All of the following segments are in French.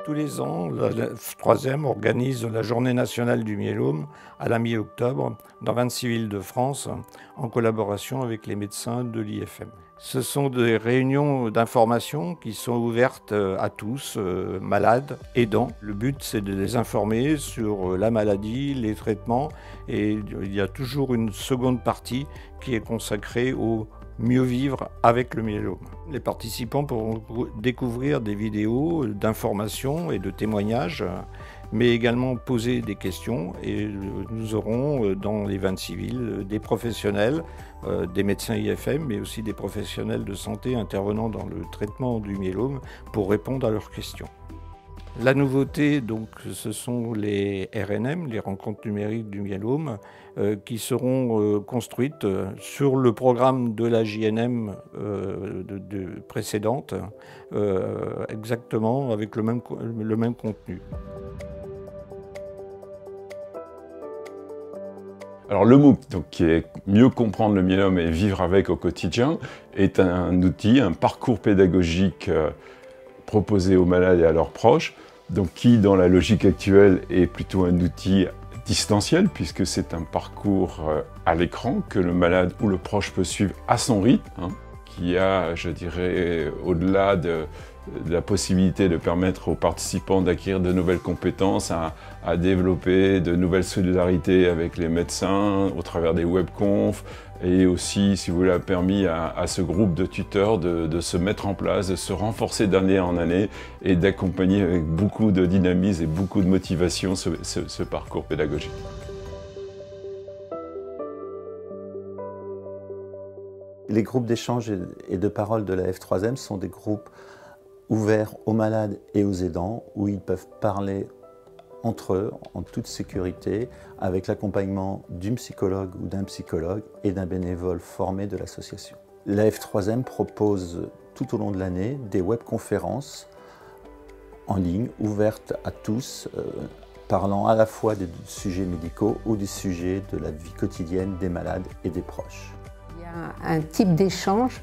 Tous les ans, la F3M organise la Journée nationale du myélome à la mi-octobre dans 26 villes de France en collaboration avec les médecins de l'IFM. Ce sont des réunions d'information qui sont ouvertes à tous, malades, aidants. Le but, c'est de les informer sur la maladie, les traitements, et il y a toujours une seconde partie qui est consacrée au mieux vivre avec le myélome. Les participants pourront découvrir des vidéos d'informations et de témoignages, mais également poser des questions, et nous aurons dans les 26 villes des professionnels, des médecins IFM, mais aussi des professionnels de santé intervenant dans le traitement du myélome pour répondre à leurs questions. La nouveauté, donc, ce sont les RNM, les rencontres numériques du myélome, qui seront construites sur le programme de la JNM précédente, exactement avec le même contenu. Alors le MOOC, donc, qui est mieux comprendre le myélome et vivre avec au quotidien, est un outil, un parcours pédagogique proposé aux malades et à leurs proches, donc qui, dans la logique actuelle, est plutôt un outil distanciel, puisque c'est un parcours à l'écran que le malade ou le proche peut suivre à son rythme, qui a, je dirais, au-delà de la possibilité de permettre aux participants d'acquérir de nouvelles compétences, à développer de nouvelles solidarités avec les médecins au travers des webconf, et aussi, si vous voulez, a permis à ce groupe de tuteurs de se mettre en place, de se renforcer d'année en année et d'accompagner avec beaucoup de dynamisme et beaucoup de motivation ce parcours pédagogique. Les groupes d'échange et de parole de la F3M sont des groupes ouverts aux malades et aux aidants, où ils peuvent parler entre eux, en toute sécurité, avec l'accompagnement d'une psychologue ou d'un psychologue et d'un bénévole formé de l'association. La F3M propose tout au long de l'année des webconférences en ligne, ouvertes à tous, parlant à la fois des sujets médicaux ou des sujets de la vie quotidienne des malades et des proches. Il y a un type d'échange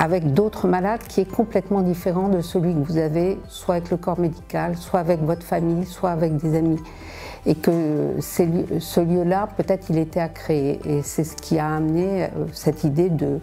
avec d'autres malades qui est complètement différent de celui que vous avez soit avec le corps médical, soit avec votre famille, soit avec des amis. Et que ce lieu-là, peut-être il était à créer. Et c'est ce qui a amené cette idée de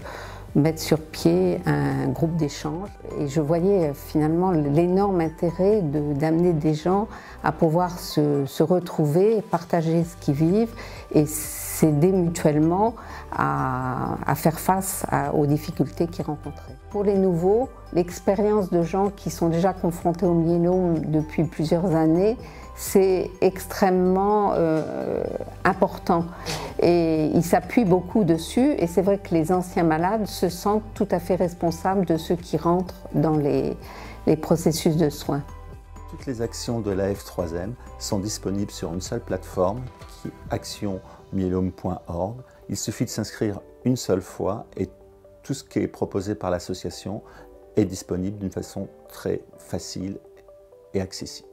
mettre sur pied un groupe d'échange. Et je voyais finalement l'énorme intérêt d'amener des gens à pouvoir se retrouver, partager ce qu'ils vivent et s'aider mutuellement à faire face aux difficultés qu'ils rencontraient. Pour les nouveaux, l'expérience de gens qui sont déjà confrontés au myélome depuis plusieurs années, c'est extrêmement important. Et ils s'appuient beaucoup dessus, et c'est vrai que les anciens malades se sentent tout à fait responsables de ceux qui rentrent dans les processus de soins. Toutes les actions de la F3M sont disponibles sur une seule plateforme, qui est actionmyélome.org. Il suffit de s'inscrire une seule fois et tout ce qui est proposé par l'association est disponible d'une façon très facile et accessible.